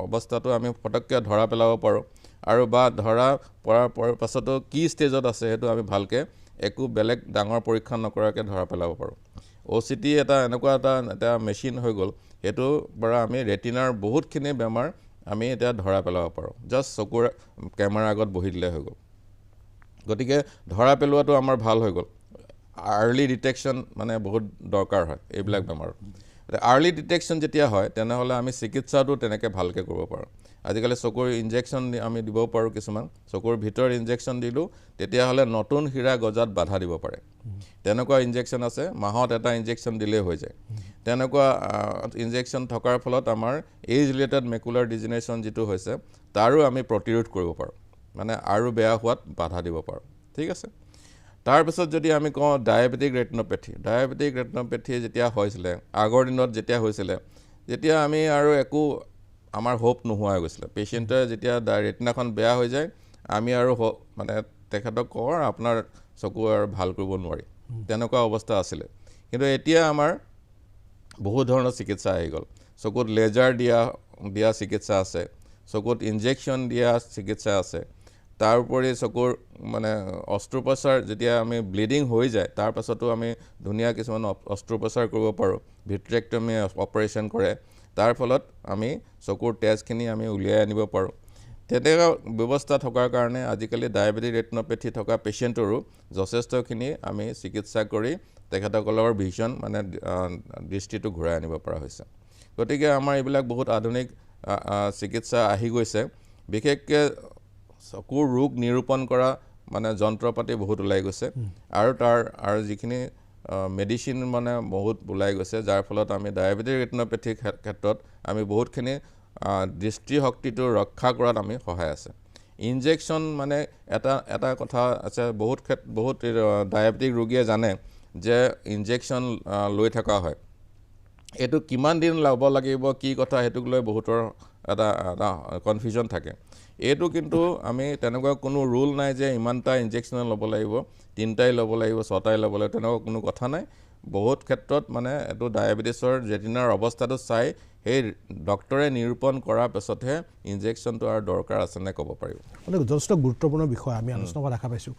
অৱস্থাটো আমি পটককৈ ধৰা পেলাব পাৰোঁ আৰু বা ধৰা পৰাৰ পাছতো কি ষ্টেজত আছে সেইটো আমি ভালকৈ একো বেলেগ ডাঙৰ পৰীক্ষা নকৰাকৈ ধৰা পেলাব পাৰোঁ OCT এটা এনেকুৱা এটা মেচিন হৈ গ'ল সেইটোৰ পৰা আমি ৰেটিনাৰ বহুতখিনি বেমাৰ আমি এতিয়া ধৰা পেলাব পাৰোঁ জাষ্ট চকুৰ কেমেৰাৰ আগত বহি দিলে হৈ গ'ল গতিকে ধৰা পেলোৱাটো আমাৰ ভাল হৈ গ'ল আৰ্লি ডিটেকশ্যন মানে বহুত দৰকাৰ হয় এইবিলাক বেমাৰৰ আৰ্লি ডিটেকশ্যন যেতিয়া হয় তেনেহ'লে আমি চিকিৎসাটো তেনেকৈ ভালকৈ কৰিব পাৰোঁ আজিকালি চকুৰ ইনজেকশ্যন আমি দিব পাৰোঁ কিছুমান চকুৰ ভিতৰত ইনজেকশ্যন দিলোঁ তেতিয়াহ'লে নতুন হীৰা গজাত বাধা দিব পাৰে তেনেকুৱা ইনজেকশ্যন আছে মাহত এটা ইনজেকশ্যন দিলেই হৈ যায় তেনেকুৱা ইনজেকশ্যন থকাৰ ফলত আমাৰ এজ ৰিলেটেড মেকুলাৰ ডিজেনেৰেশ্যন যিটো হৈছে তাৰো আমি প্ৰতিৰোধ কৰিব পাৰোঁ মানে আৰু বেয়া হোৱাত বাধা দিব পাৰোঁ ঠিক আছে তাৰপিছত যদি আমি কওঁ ডায়েবেটিক ৰেটিনোপেথি যেতিয়া হৈছিলে আগৰ দিনত যেতিয়া হৈছিলে যেতিয়া আমি আৰু একো আমাৰ হোপ নোহোৱা হৈ গৈছিলে পেচেণ্টে যেতিয়া ৰেটিনাখন বেয়া হৈ যায় আমি আৰু মানে তেখেতক কওঁ আপোনাৰ চকু আৰু ভাল কৰিব নোৱাৰি তেনেকুৱা অৱস্থা আছিলে কিন্তু এতিয়া আমাৰ বহুত ধৰণৰ চিকিৎসা আহি গ'ল চকুত লেজাৰ দিয়া চিকিৎসা আছে চকুত ইনজেকশ্যন দিয়া চিকিৎসা আছে তাৰোপৰি চকুৰ মানে অস্ত্ৰোপচাৰ যেতিয়া আমি ব্লিডিং হৈ যায় তাৰ পাছতো আমি ধুনীয়া কিছুমান অস্ত্ৰোপচাৰ কৰিব পাৰোঁ ভিট্ৰেক্টমি অপাৰেশ্যন কৰে তাৰ ফলত আমি চকুৰ তেজখিনি আমি উলিয়াই আনিব পাৰোঁ তেনেকুৱা ব্যৱস্থা থকাৰ কাৰণে আজিকালি ডায়েবেটিক ৰেটিনোপেথি থকা পেচেণ্টৰো যথেষ্টখিনি আমি চিকিৎসা কৰি তেখেতসকলৰ ভিজন মানে দৃষ্টিটো ঘূৰাই আনিব পৰা হৈছে গতিকে আমাৰ এইবিলাক বহুত আধুনিক চিকিৎসা আহি গৈছে বিশেষকৈ চকুৰ ৰোগ নিৰূপণ কৰা মানে যন্ত্ৰপাতি বহুত ওলাই গৈছে আৰু যিখিনি মেডিচিন মানে বহুত ওলাই গৈছে যাৰ ফলত আমি ডায়েবেটিক ৰেটিনোপেথিৰ ক্ষেত্ৰত আমি বহুতখিনি দৃষ্টিশক্তিটো ৰক্ষা কৰাত আমি সহায় আছে ইনজেকশ্যন মানে এটা কথা আছে বহুত ডায়েবেটিক ৰোগীয়ে জানে যে ইনজেকশ্যন লৈ থকা হয় এইটো কিমান দিন ল'ব লাগিব কি কথা সেইটোক লৈ বহুতৰ এটা কনফিউজন থাকে এইটো কিন্তু আমি তেনেকুৱা কোনো ৰুল নাই যে ইমানটা ইনজেকশ্যন ল'ব লাগিব 3টাই ল'ব লাগিব 6টাই ল'ব লাগিব তেনেকুৱা কোনো কথা নাই বহুত ক্ষেত্ৰত মানে এইটো ডায়েবেটিছৰ ৰেটিনাৰ অৱস্থাটো চাই সেই ডক্টৰে নিৰূপণ কৰাৰ পাছতহে ইনজেকশ্যনটো আৰু দৰকাৰ আছে নে ক'ব পাৰিব মানে যথেষ্ট গুৰুত্বপূৰ্ণ বিষয় আমি আলোচনা কৰা দেখা পাইছোঁ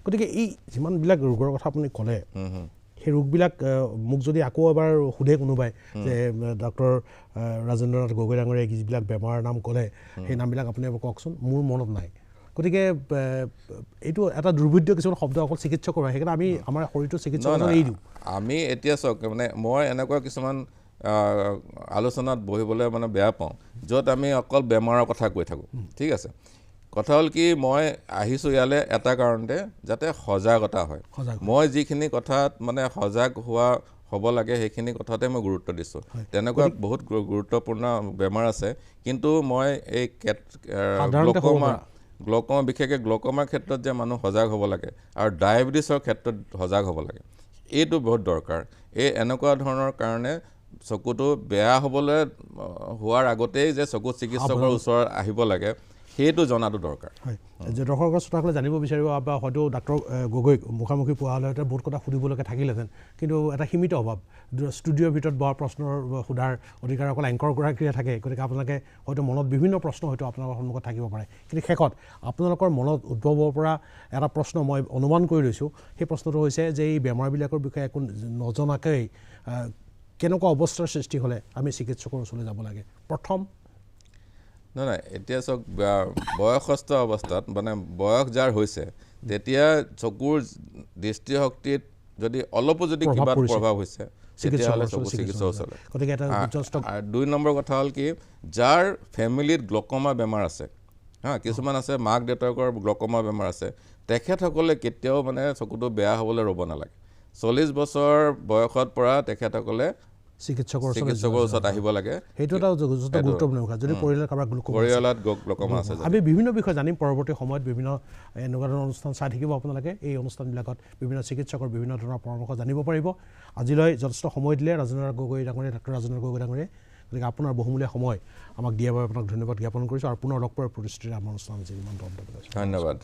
গতিকে এই যিমানবিলাক ৰোগৰ কথা আপুনি ক'লে সেই ৰোগবিলাক মোক যদি আকৌ এবাৰ সোধে কোনোবাই যে ডক্টৰ ৰাজেন্দ্ৰনাথ গগৈ ডাঙৰীয়াই যিবিলাক বেমাৰৰ নাম ক'লে সেই নামবিলাক আপুনি এবাৰ কওকচোন মোৰ মনত নাই গতিকে এইটো এটা দুৰ্বোধ্য কিছুমান শব্দ অকল চিকিৎসকৰ হয় সেইকাৰণে আমি আমাৰ শৰীৰটো চিকিৎসকৰ এৰি দিওঁ আমি এতিয়া চাওক মানে মই এনেকুৱা কিছুমান আলোচনাত বহিবলৈ মানে বেয়া পাওঁ য'ত আমি অকল বেমাৰৰ কথা কৈ থাকোঁ ঠিক আছে কথা হ'ল কি মই আহিছোঁ ইয়ালৈ এটা কাৰণতে যাতে সজাগতা হয় মই যিখিনি কথাত মানে সজাগ হ'ব লাগে সেইখিনি কথাতে মই গুৰুত্ব দিছোঁ তেনেকুৱা বহুত গুৰুত্বপূৰ্ণ বেমাৰ আছে কিন্তু মই এই গ্লকমা বিশেষকৈ গ্লকমাৰ ক্ষেত্ৰত যে মানুহ সজাগ হ'ব লাগে আৰু ডায়েবেটিছৰ ক্ষেত্ৰত সজাগ হ'ব লাগে এইটো বহুত দৰকাৰ এনেকুৱা ধৰণৰ কাৰণে চকুটো বেয়া হ'বলৈ হোৱাৰ আগতেই যে চকু চিকিৎসকৰ ওচৰত আহিব লাগে সেইটো জনাটো দৰকাৰ হয় যে দৰ্শকৰ শ্ৰোতাসকলে জানিব বিচাৰিব বা হয়তো ডাক্তৰ গগৈক মুখামুখি পোৱা হ'লে বহুত কথা সুধিবলৈকে থাকিলেহেঁতেন কিন্তু এটা সীমিত অভাৱ ষ্টুডিঅ'ৰ ভিতৰত বোৱা প্ৰশ্নৰ সোধাৰ অধিকাৰ অকল এংকৰগৰাকীয়ে থাকে গতিকে আপোনালোকে হয়তো মনত বিভিন্ন প্ৰশ্ন হয়তো আপোনালোকৰ সন্মুখত থাকিব পাৰে কিন্তু শেষত আপোনালোকৰ মনত উদ্ভৱ হ'ব পৰা এটা প্ৰশ্ন মই অনুমান কৰি লৈছোঁ সেই প্ৰশ্নটো হৈছে যে এই বেমাৰবিলাকৰ বিষয়ে একো নজনাকৈ কেনেকুৱা অৱস্থাৰ সৃষ্টি হ'লে আমি চিকিৎসকৰ ওচৰলৈ যাব লাগে প্ৰথম নাই এতিয়া চাওক বয়সস্থ অৱস্থাত মানে বয়স যাৰ হৈছে তেতিয়া চকুৰ দৃষ্টিশক্তিত যদি অলপো যদি কিবা প্ৰভাৱ হৈছে তেতিয়াহ'লে চকু চিকিৎসকৰ ওচৰলৈ গতিকে এটা 2 নম্বৰ কথা হ'ল কি যাৰ ফেমিলিত গ্লকমা বেমাৰ আছে কিছুমান আছে মাক দেউতাকৰ গ্লকমা বেমাৰ আছে তেখেতসকলে কেতিয়াও মানে চকুটো বেয়া হ'বলৈ ৰ'ব নালাগে 40 বছৰ বয়সত পৰা তেখেতসকলে চিকিৎসকৰ ওচৰত আহিব লাগে সেইটো এটা যথেষ্ট গুৰুত্বপূৰ্ণ কথা যদি পৰিয়ালত গ্লকমা আছে আমি বিভিন্ন বিষয় জানিম পৰৱৰ্তী সময়ত বিভিন্ন এনেকুৱা ধৰণৰ অনুষ্ঠান চাই থাকিব আপোনালোকে এই অনুষ্ঠানবিলাকত বিভিন্ন চিকিৎসকৰ বিভিন্ন ধৰণৰ পৰামৰ্শ জানিব পাৰিব আজিলৈ যথেষ্ট সময় দিলে ৰাজেন্দ্ৰনাথ গগৈ ডাঙৰীয়া ডক্টৰ ৰাজেন্দ্ৰনাথ গগৈ ডাঙৰীয়া গতিকে আপোনাৰ বহুমূলীয়া সময় আমাক দিয়াৰ বাবে আপোনাক ধন্যবাদ জ্ঞাপন কৰিছোঁ আৰু পুনৰ লগ পোৱাৰ প্ৰতিশ্ৰুতিৰে আমাৰ অনুষ্ঠান ধন্যবাদ